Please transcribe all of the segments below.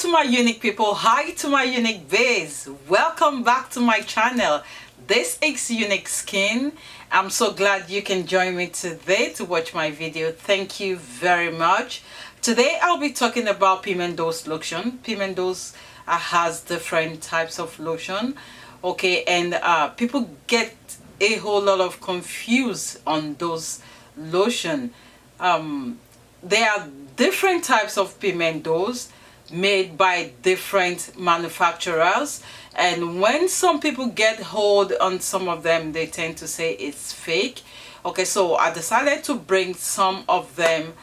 to my unique people. Hi to my unique baes. Welcome back to my channel. This is Unique Skin. I'm so glad you can join me today to watch my video. Thank you very much. Today I'll be talking about Pimentos lotion. Pimentos has different types of lotion. Okay, and people get a whole lot of confused on those lotion. There are different types of Pimentos made by different manufacturers, and when some people get hold on some of them, they tend to say it's fake. Okay, so I decided to bring some of them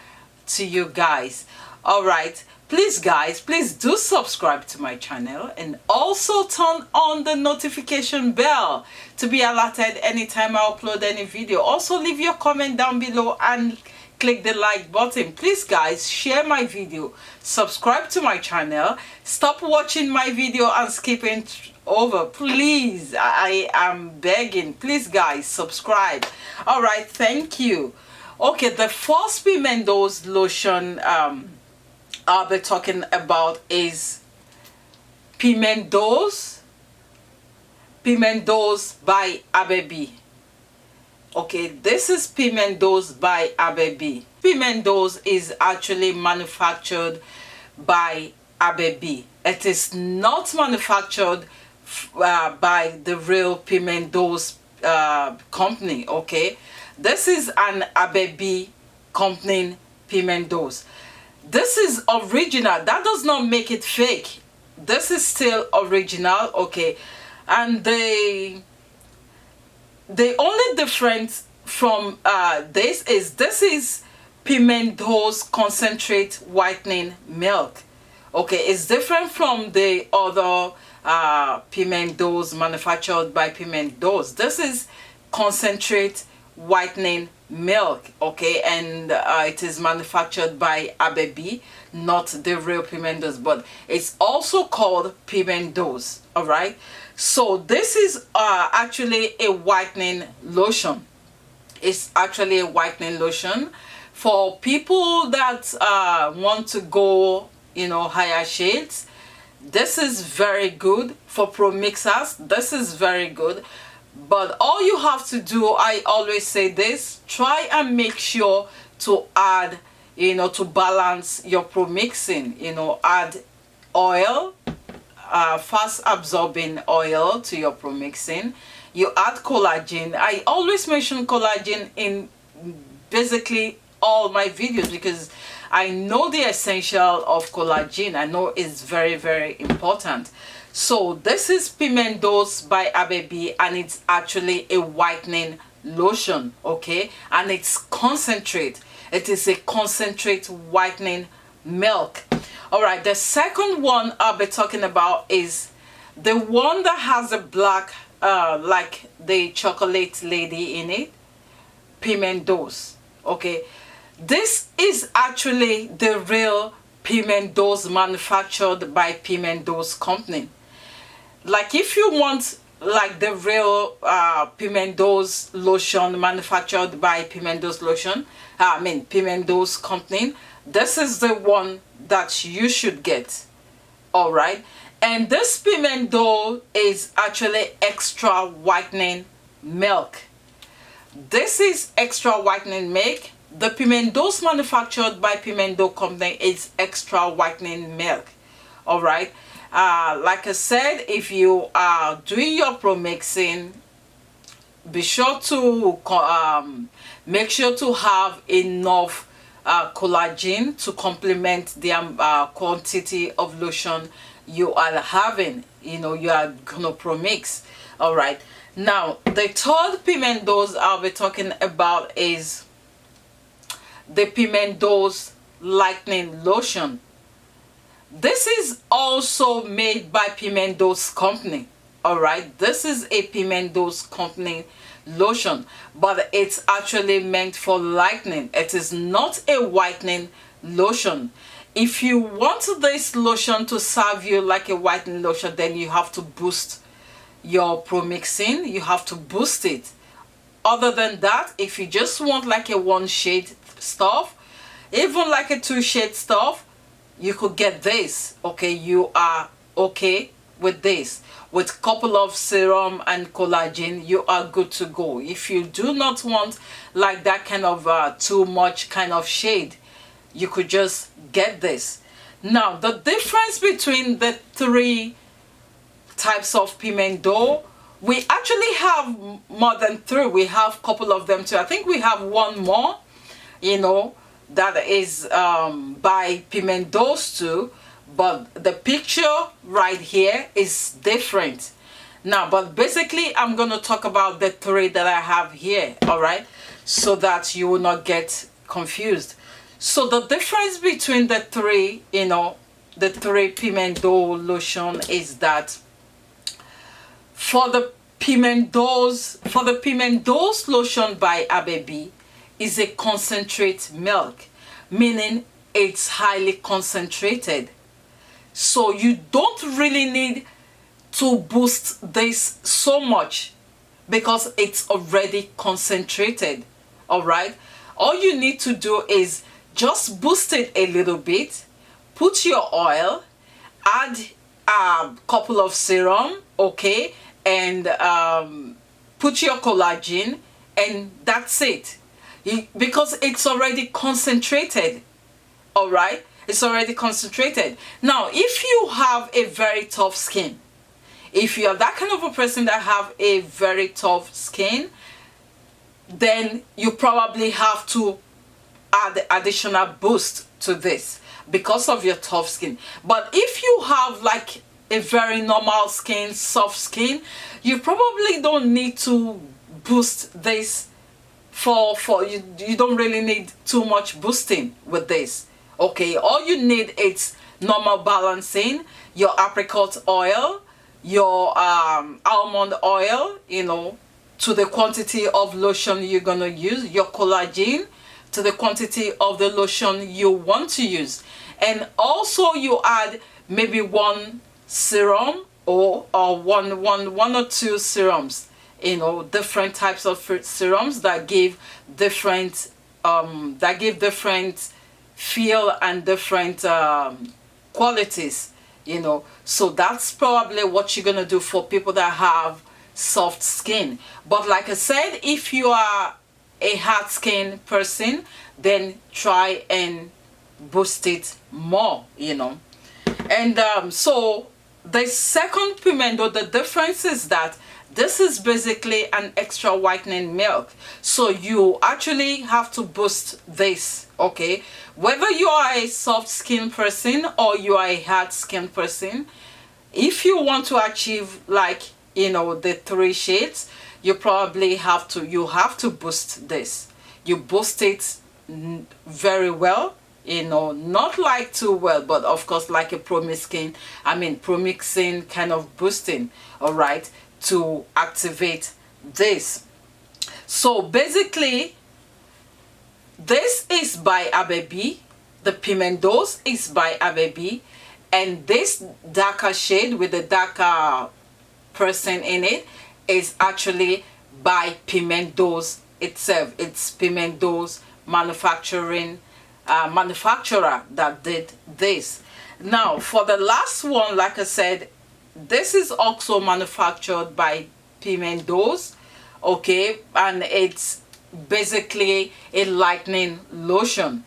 to you guys. All right, please guys, please do subscribe to my channel and also turn on the notification bell to be alerted anytime I upload any video. Also leave your comment down below and click the like button. Please guys, share my video, subscribe to my channel, stop watching my video and skipping over, please. I am begging, please guys, subscribe. All right, thank you. Okay, the first Pimentos lotion I'll be talking about is Pimentos by Baby. Okay, this is Pimentos by Baby. Pimentos is actually manufactured by Baby. It is not manufactured by the real Pimentos company. Okay, this is an Baby company Pimentos. This is original. That does not make it fake. This is still original. Okay, and the only difference from this is Pimentos concentrate whitening milk. Okay, it's different from the other Pimentos manufactured by Pimentos. This is concentrate whitening milk. Okay, and it is manufactured by Baby, not the real Pimentos, but it's also called Pimentos. All right, so this is actually a whitening lotion. It's actually a whitening lotion for people that want to go, you know, higher shades. This is very good. For pro mixers, this is very good. But all you have to do, I always say this, try and make sure to add, you know, to balance your pro mixing, you know, add oil, fast absorbing oil to your pro mixing. You add collagen. I always mention collagen in basically all my videos because I know the essential of collagen. I know it's very, very important. So this is Pimentos by Baby, and it's actually a whitening lotion. Okay, and it's concentrate. It is a concentrate whitening milk. All right, the second one I'll be talking about is the one that has a black like the chocolate lady in it, Pimentos. Okay, this is actually the real Pimentos manufactured by Pimentos company. Like if you want like the real Pimentos lotion manufactured by Pimentos lotion, Pimentos company, this is the one that you should get. All right, and this Pimentos is actually extra whitening milk. This is extra whitening milk. The Pimentos manufactured by Pimentos company is extra whitening milk. All right, like I said, if you are doing your pro mixing, be sure to make sure to have enough collagen to complement the quantity of lotion you are having, you know, you are gonna pro mix. All right, now the third Pimentos I'll be talking about is the Pimentos lightening lotion. This is also made by Pimentos company. All right, this is a Pimentos company lotion, but it's actually meant for lightening. It is not a whitening lotion. If you want this lotion to serve you like a whitening lotion, then you have to boost your pro mixing. You have to boost it. Other than that, if you just want like a one shade stuff, even like a two shade stuff, you could get this. Okay, you are okay with this. With couple of serum and collagen, you are good to go. If you do not want like that kind of too much kind of shade, you could just get this. Now, the difference between the three types of Pimentos, we actually have more than three. We have a couple of them too. I think we have one more, you know, that is by Pimentos too, but the picture right here is different. Now, but basically I'm going to talk about the three that I have here, all right, so that you will not get confused. So the difference between the three, you know, the three Pimentos lotion is that for the Pimentos lotion by Abebi is a concentrate milk, meaning it's highly concentrated. So you don't really need to boost this so much because it's already concentrated. All right, all you need to do is just boost it a little bit, put your oil, add a couple of serum, okay, and put your collagen, and that's it. Because it's already concentrated. All right, it's already concentrated. Now, if you have a very tough skin, if you are that kind of a person that have a very tough skin, then you probably have to add additional boost to this because of your tough skin. But if you have like a very normal skin, soft skin, you probably don't need to boost this for you don't really need too much boosting with this. Okay, all you need is normal balancing, your apricot oil, your almond oil, you know, to the quantity of lotion you're gonna use, your collagen to the quantity of the lotion you want to use, and also you add maybe one serum or one or two serums, you know, different types of serums that give different feel and different qualities, you know. So that's probably what you're gonna do for people that have soft skin. But like I said, if you are a hard skin person, then try and boost it more, you know. And so the second Pimento, the difference is that this is basically an extra whitening milk, so you actually have to boost this, okay, whether you are a soft skin person or you are a hard skin person. If you want to achieve, like, you know, the three shades, you probably have to boost this. You boost it very well, you know, not like too well, but of course like a promixing kind of boosting, all right, to activate this. So basically this is by Abebi, the Pimentos is by Abebi, and this darker shade with the darker person in it is actually by Pimentos itself. It's Pimentos manufacturer that did this. Now for the last one, like I said, this is also manufactured by Pimentos, okay, and it's basically a lightening lotion.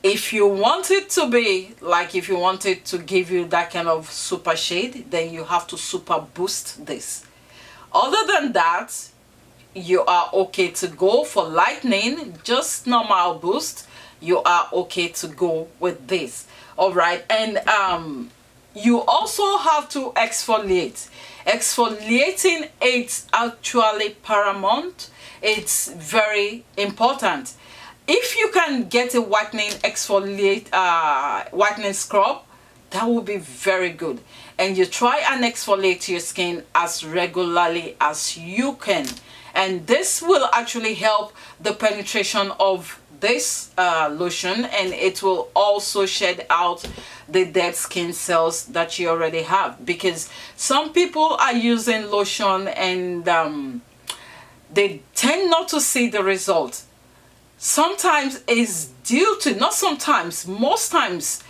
If you want it to be like, if you want it to give you that kind of super shade, then you have to super boost this. Other than that, you are okay to go for lightening, just normal boost, you are okay to go with this. All right, and you also have to exfoliate. Exfoliating, it's actually paramount. It's very important. If you can get a whitening whitening scrub, that would be very good. And you try and exfoliate your skin as regularly as you can, and this will actually help the penetration of this lotion, and it will also shed out the dead skin cells that you already have, because some people are using lotion and they tend not to see the result. Sometimes it's due to, not sometimes, most times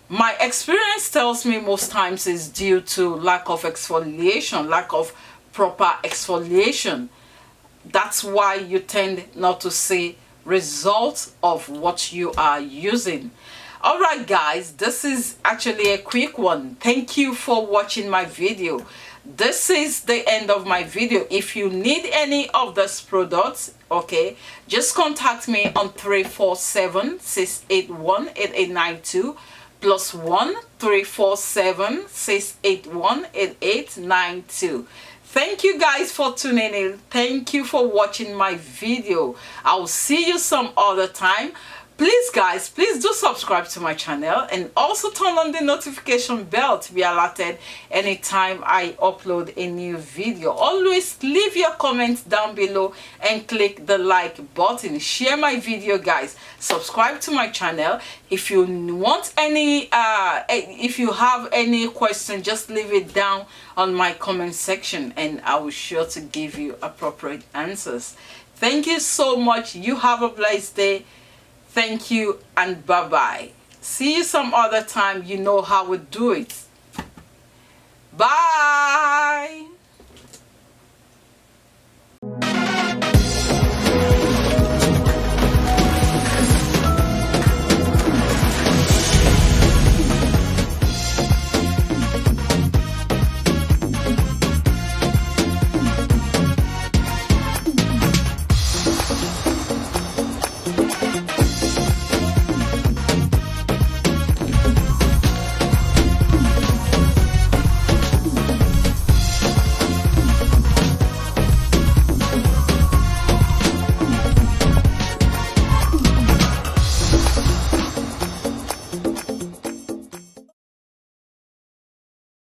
my experience tells me most times is due to lack of exfoliation, lack of proper exfoliation. That's why you tend not to see results of what you are using. Alright guys, this is actually a quick one. Thank you for watching my video. This is the end of my video. If you need any of these products, okay, just contact me on 347-681-8892 +1 347-681-8892. Thank you guys for tuning in. Thank you for watching my video. I'll see you some other time. Please guys, please do subscribe to my channel and also turn on the notification bell to be alerted anytime I upload a new video. Always leave your comments down below and click the like button. Share my video guys. Subscribe to my channel. If you want any if you have any question, just leave it down on my comment section and I will sure to give you appropriate answers. Thank you so much. You have a blessed day. Thank you and bye-bye. See you some other time. You know how we do it. Bye.